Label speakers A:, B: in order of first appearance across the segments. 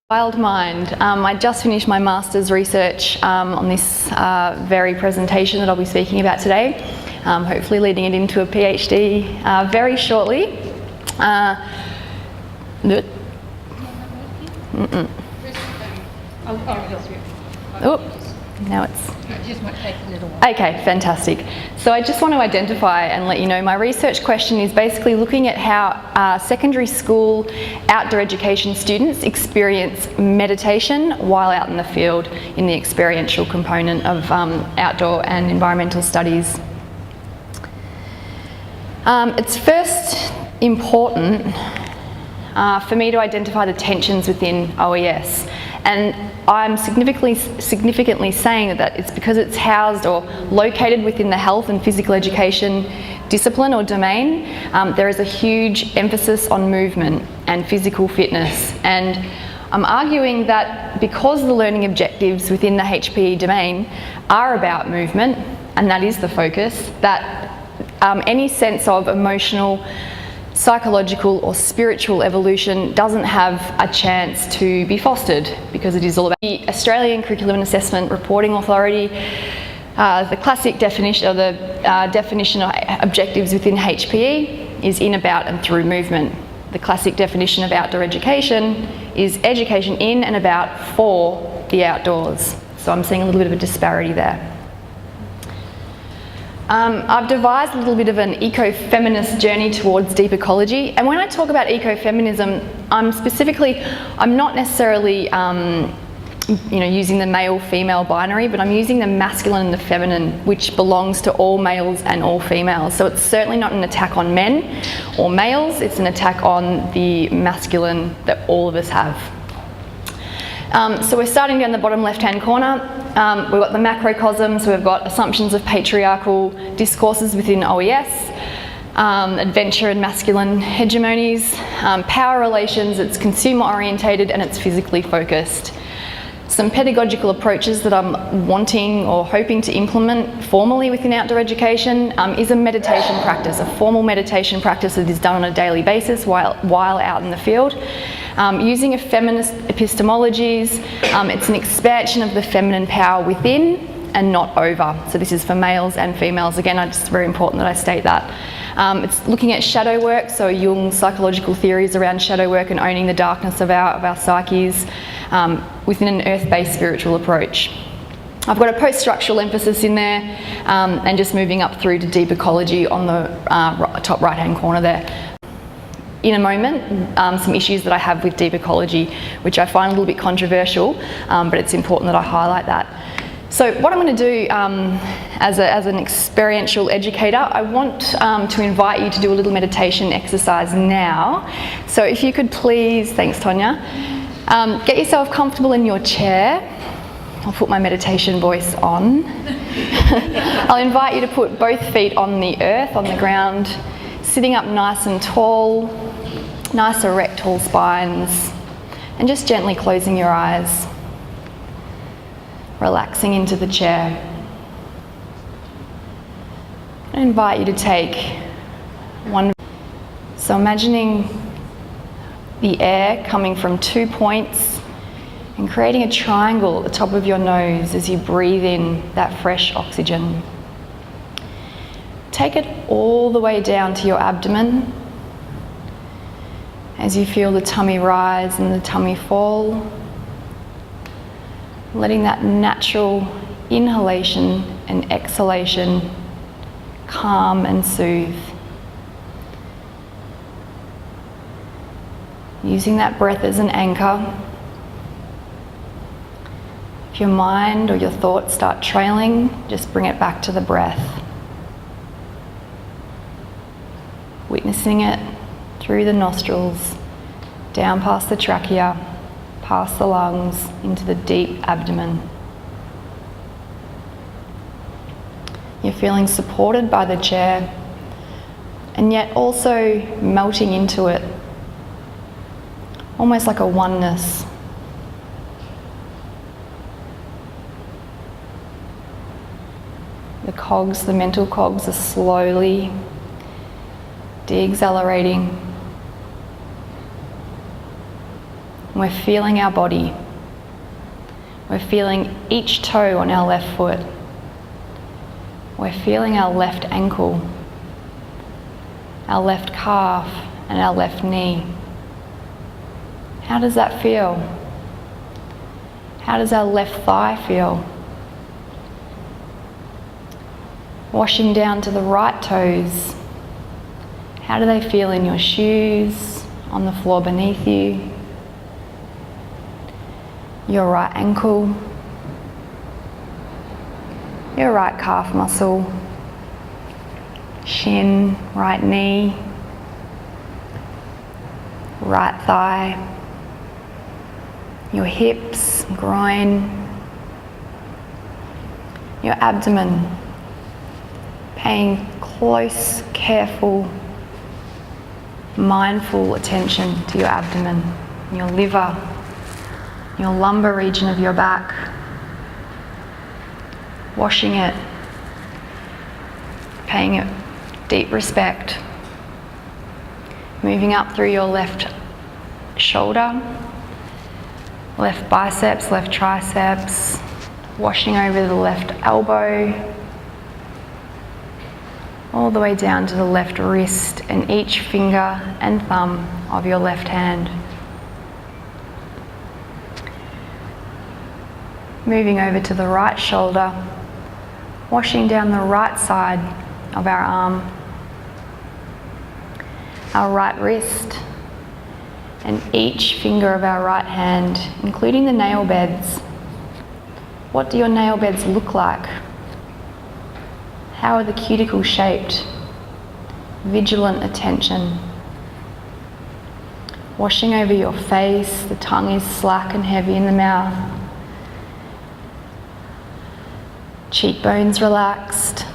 A: Wild mind. I just finished my master's research on this very presentation that I'll be speaking about today, hopefully leading it into a PhD very shortly. Now it's...
B: It just might take a little while.
A: Okay, fantastic. So I just want to identify and let you know my research question is basically looking at how secondary school outdoor education students experience meditation while out in the field in the experiential component of outdoor and environmental studies. It's first important for me to identify the tensions within OES, and I'm significantly saying that it's because it's housed or located within the health and physical education discipline or domain. There is a huge emphasis on movement and physical fitness, and I'm arguing that because the learning objectives within the HPE domain are about movement, and that is the focus, that any sense of emotional, psychological or spiritual evolution doesn't have a chance to be fostered, because it is all about the Australian Curriculum and Assessment Reporting Authority. The classic definition, or the definition of objectives within HPE is in, about and through movement. The classic definition of outdoor education is education in and about for the outdoors. So I'm seeing a little bit of a disparity there. I've devised a little bit of an ecofeminist journey towards deep ecology, and when I talk about ecofeminism, I'm not necessarily using the male-female binary, but I'm using the masculine and the feminine, which belongs to all males and all females. So it's certainly not an attack on men or males, it's an attack on the masculine that all of us have. So we're starting down the bottom left-hand corner. We've got the macrocosm, so we've got assumptions of patriarchal discourses within OES, adventure and masculine hegemonies, power relations, it's consumer-orientated and it's physically focused. Some pedagogical approaches that I'm wanting or hoping to implement formally within outdoor education is a meditation practice, a formal meditation practice that is done on a daily basis while out in the field. Using a feminist epistemologies, it's an expansion of the feminine power within and not over. So this is for males and females. Again, it's very important that I state that. It's looking at shadow work, so Jung's psychological theories around shadow work and owning the darkness of our psyches within an earth-based spiritual approach. I've got a post-structural emphasis in there, and just moving up through to deep ecology on the top right-hand corner there. In a moment, some issues that I have with deep ecology, which I find a little bit controversial, but it's important that I highlight that. So what I'm going to do as an experiential educator, I want to invite you to do a little meditation exercise now. So if you could please, thanks Tonya, get yourself comfortable in your chair. I'll put my meditation voice on. I'll invite you to put both feet on the earth, on the ground, sitting up nice and tall, nice erect tall spines, and just gently closing your eyes, relaxing into the chair. I invite you to take one. So imagining the air coming from 2 points and creating a triangle at the top of your nose as you breathe in that fresh oxygen. Take it all the way down to your abdomen as you feel the tummy rise and the tummy fall, letting that natural inhalation and exhalation calm and soothe. Using that breath as an anchor. If your mind or your thoughts start trailing, just bring it back to the breath. Witnessing it through the nostrils, down past the trachea, past the lungs, into the deep abdomen. You're feeling supported by the chair, and yet also melting into it, almost like a oneness. The cogs, the mental cogs, are slowly de-accelerating, We're feeling our body. We're feeling each toe on our left foot. We're feeling our left ankle, our left calf, and our left knee. How does that feel? How does our left thigh feel? Washing down to the right toes. How do they feel in your shoes, on the floor beneath you? Your right ankle, your right calf muscle, shin, right knee, right thigh, your hips, groin, your abdomen. Paying close, careful, mindful attention to your abdomen, your liver, your lumbar region of your back. Washing it, paying it deep respect. Moving up through your left shoulder, left biceps, left triceps, washing over the left elbow, all the way down to the left wrist and each finger and thumb of your left hand. Moving over to the right shoulder, washing down the right side of our arm, our right wrist, and each finger of our right hand, including the nail beds. What do your nail beds look like? How are the cuticles shaped? Vigilant attention. Washing over your face, the tongue is slack and heavy in the mouth. Cheekbones relaxed.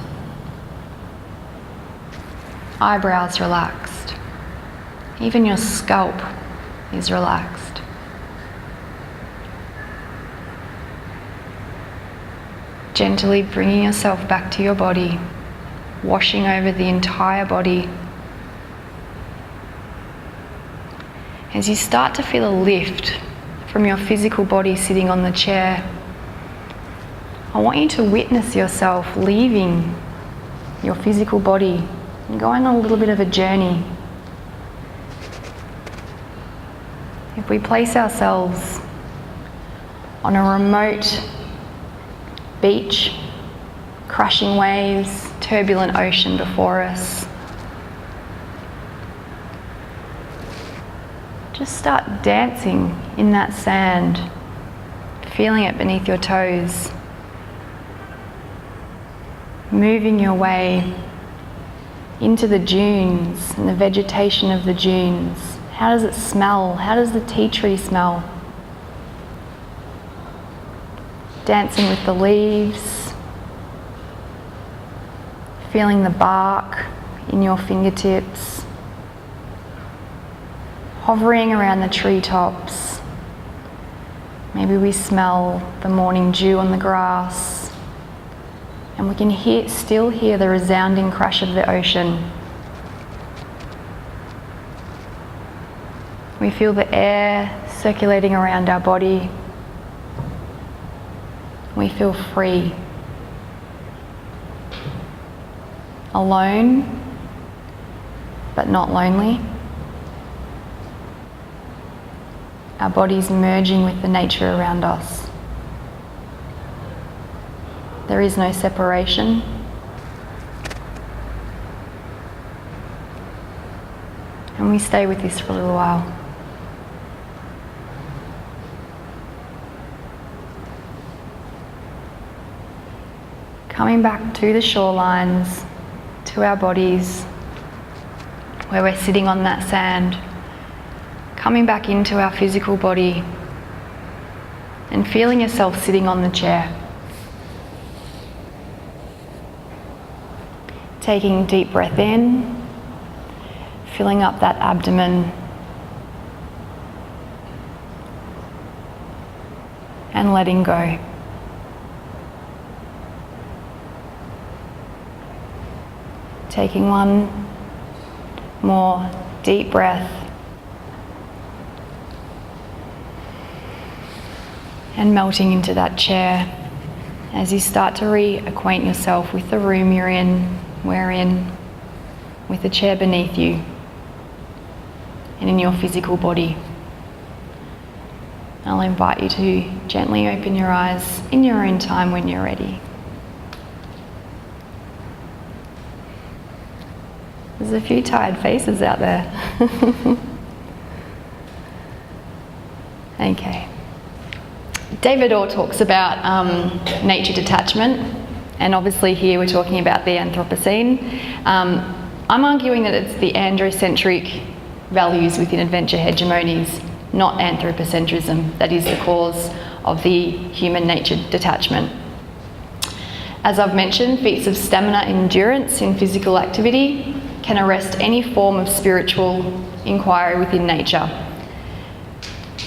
A: Eyebrows relaxed. Even your scalp is relaxed. Gently bringing yourself back to your body, washing over the entire body. As you start to feel a lift from your physical body sitting on the chair, I want you to witness yourself leaving your physical body and going on a little bit of a journey. If we place ourselves on a remote beach, crashing waves, turbulent ocean before us, just start dancing in that sand, feeling it beneath your toes. Moving your way into the dunes and the vegetation of the dunes. How does it smell? How does the tea tree smell? Dancing with the leaves, feeling the bark in your fingertips, hovering around the treetops. Maybe we smell the morning dew on the grass. And we can still hear the resounding crash of the ocean. We feel the air circulating around our body. We feel free. Alone, but not lonely. Our bodies merging with the nature around us. There is no separation. And we stay with this for a little while. Coming back to the shorelines, to our bodies, where we're sitting on that sand. Coming back into our physical body and feeling yourself sitting on the chair. Taking a deep breath in, filling up that abdomen, and letting go. Taking one more deep breath, and melting into that chair as you start to reacquaint yourself with the room you're in, we're in, with the chair beneath you, and in your physical body. I'll invite you to gently open your eyes in your own time when you're ready. There's a few tired faces out there. Okay. David Orr talks about nature detachment, and obviously here we're talking about the Anthropocene. I'm arguing that it's the androcentric values within adventure hegemonies, not anthropocentrism, that is the cause of the human nature detachment. As I've mentioned, feats of stamina and endurance in physical activity can arrest any form of spiritual inquiry within nature.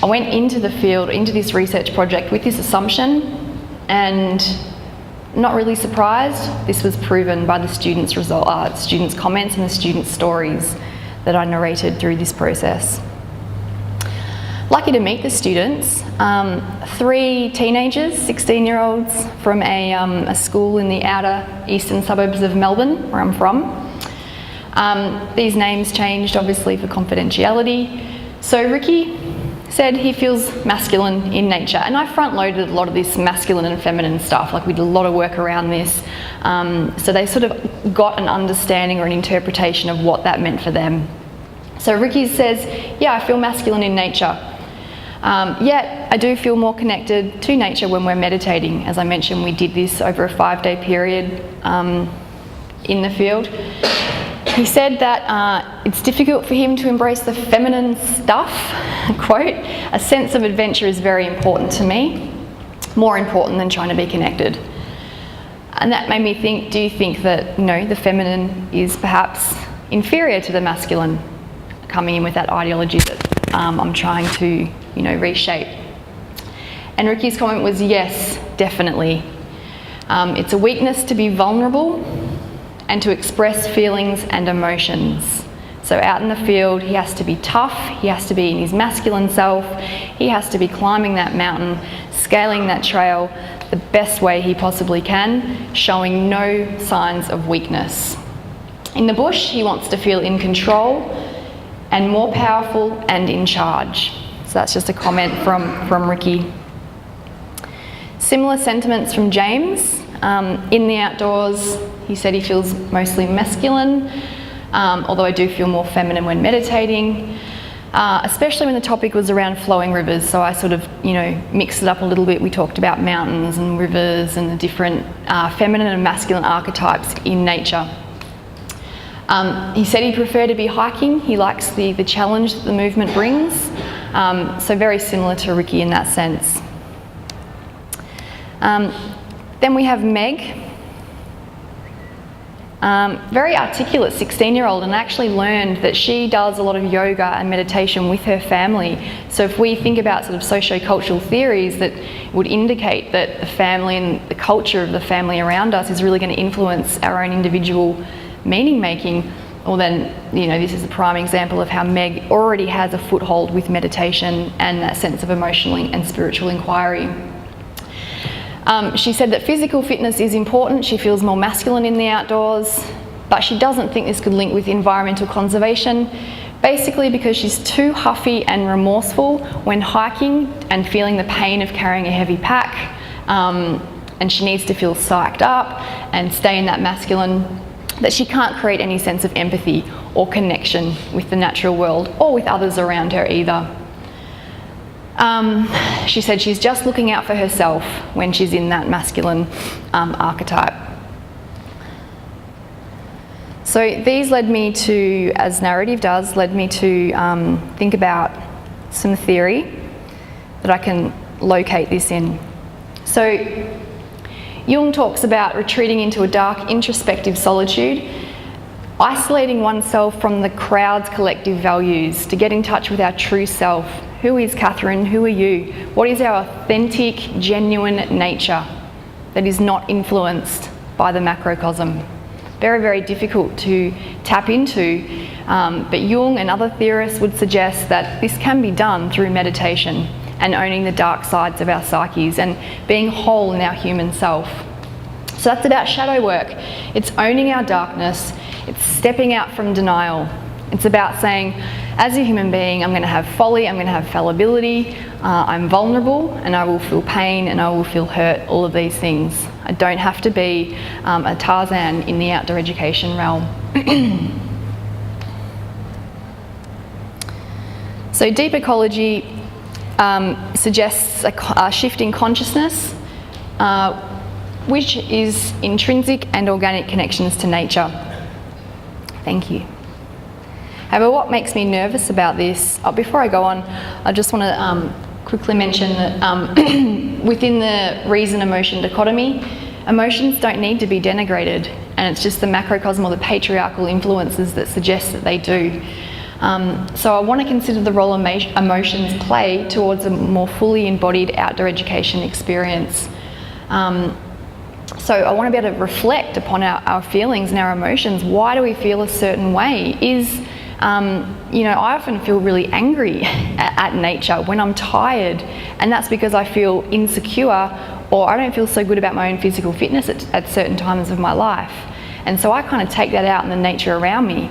A: I went into the field, into this research project with this assumption, and not really surprised, this was proven by the students' comments and the students' stories that I narrated through this process. Lucky to meet the students, 3 teenagers, 16-year-olds from a school in the outer eastern suburbs of Melbourne, where I'm from. These names changed obviously for confidentiality. So Ricky said he feels masculine in nature, and I front-loaded a lot of this masculine and feminine stuff, like we did a lot of work around this, so they sort of got an understanding or an interpretation of what that meant for them. So Ricky says, yeah, I feel masculine in nature, yet I do feel more connected to nature when we're meditating. As I mentioned, we did this over a 5-day period in the field. He said that it's difficult for him to embrace the feminine stuff, quote, a sense of adventure is very important to me, more important than trying to be connected. And that made me think, do you think that, the feminine is perhaps inferior to the masculine, coming in with that ideology that I'm trying to, reshape? And Ricky's comment was, yes, definitely. It's a weakness to be vulnerable and to express feelings and emotions. So out in the field, he has to be tough, he has to be in his masculine self, he has to be climbing that mountain, scaling that trail the best way he possibly can, showing no signs of weakness. In the bush, he wants to feel in control and more powerful and in charge. So that's just a comment from Ricky. Similar sentiments from James. In the outdoors, he said he feels mostly masculine, although I do feel more feminine when meditating, especially when the topic was around flowing rivers. So I sort of, mixed it up a little bit. We talked about mountains and rivers and the different feminine and masculine archetypes in nature. He said he'd prefer to be hiking. He likes the challenge that the movement brings. So very similar to Ricky in that sense. Then we have Meg, very articulate 16-year-old, and actually learned that she does a lot of yoga and meditation with her family. So if we think about sort of socio-cultural theories that would indicate that the family and the culture of the family around us is really going to influence our own individual meaning making, well then, this is a prime example of how Meg already has a foothold with meditation and that sense of emotional and spiritual inquiry. She said that physical fitness is important. She feels more masculine in the outdoors, but she doesn't think this could link with environmental conservation, basically because she's too huffy and remorseful when hiking and feeling the pain of carrying a heavy pack, and she needs to feel psyched up and stay in that masculine, that she can't create any sense of empathy or connection with the natural world or with others around her either. She said she's just looking out for herself when she's in that masculine archetype. So these led me to, as narrative does, led me to think about some theory that I can locate this in. So Jung talks about retreating into a dark, introspective solitude, isolating oneself from the crowd's collective values to get in touch with our true self. Who is Kathryn? Who are you? What is our authentic, genuine nature that is not influenced by the macrocosm? Very, very difficult to tap into, but Jung and other theorists would suggest that this can be done through meditation. and owning the dark sides of our psyches and being whole in our human self. So that's about shadow work. It's owning our darkness. It's stepping out from denial. It's about saying, as a human being, I'm going to have folly, I'm going to have fallibility, I'm vulnerable, and I will feel pain and I will feel hurt, all of these things. I don't have to be a Tarzan in the outdoor education realm. So deep ecology suggests a shift in consciousness, which is intrinsic and organic connections to nature. Thank you. However, what makes me nervous about this, before I go on, I just want to quickly mention that within the reason-emotion dichotomy, emotions don't need to be denigrated, and it's just the macrocosm or the patriarchal influences that suggest that they do. So I want to consider the role emotions play towards a more fully embodied outdoor education experience. So I want to be able to reflect upon our feelings and our emotions. Why do we feel a certain way? I often feel really angry at nature when I'm tired, and that's because I feel insecure or I don't feel so good about my own physical fitness at certain times of my life. And so I kind of take that out in the nature around me,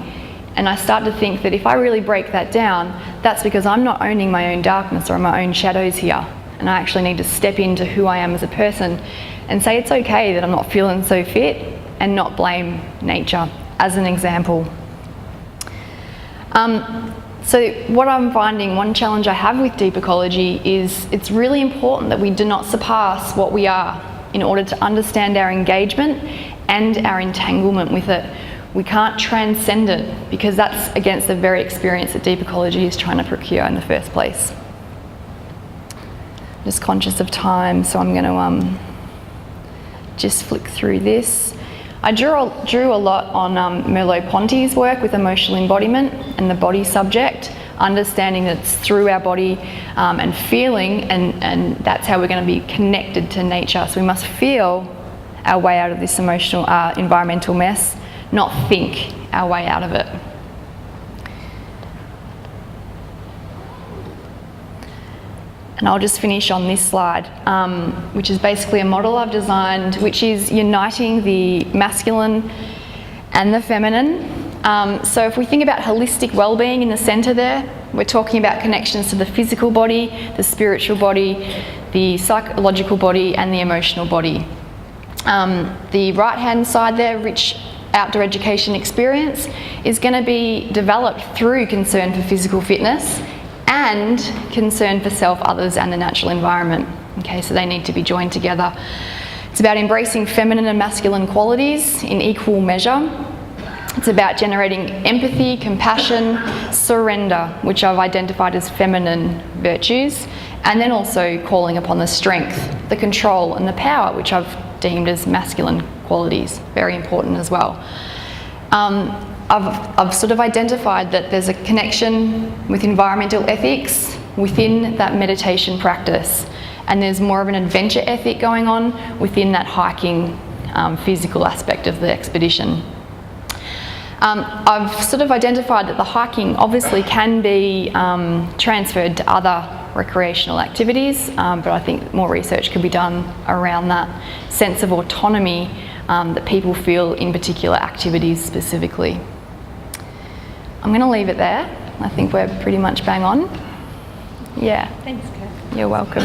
A: and I start to think that if I really break that down, that's because I'm not owning my own darkness or my own shadows here, and I actually need to step into who I am as a person and say it's okay that I'm not feeling so fit, and not blame nature, as an example. So what I'm finding, one challenge I have with deep ecology is it's really important that we do not surpass what we are in order to understand our engagement and our entanglement with it. We can't transcend it, because that's against the very experience that deep ecology is trying to procure in the first place. Just conscious of time, so I'm going to just flick through this. I drew a lot on Merleau-Ponty's work with emotional embodiment and the body subject, understanding that it's through our body and feeling, and that's how we're going to be connected to nature. So we must feel our way out of this emotional environmental mess, not think our way out of it. And I'll just finish on this slide, which is basically a model I've designed, which is uniting the masculine and the feminine. So if we think about holistic well-being in the centre there, we're talking about connections to the physical body, the spiritual body, the psychological body, and the emotional body. The right-hand side there, rich outdoor education experience, is going to be developed through concern for physical fitness and concern for self, others, and the natural environment. Okay, so they need to be joined together. It's about embracing feminine and masculine qualities in equal measure. It's about generating empathy, compassion, surrender, which I've identified as feminine virtues, and then also calling upon the strength, the control, and the power, which I've deemed as masculine qualities, very important as well. I've sort of identified that there's a connection with environmental ethics within that meditation practice, and there's more of an adventure ethic going on within that hiking physical aspect of the expedition. I've sort of identified that the hiking obviously can be transferred to other recreational activities, but I think more research could be done around that sense of autonomy that people feel in particular activities specifically. I'm going to leave it there. I think we're pretty much bang on. Yeah.
B: Thanks, Kath.
A: You're welcome.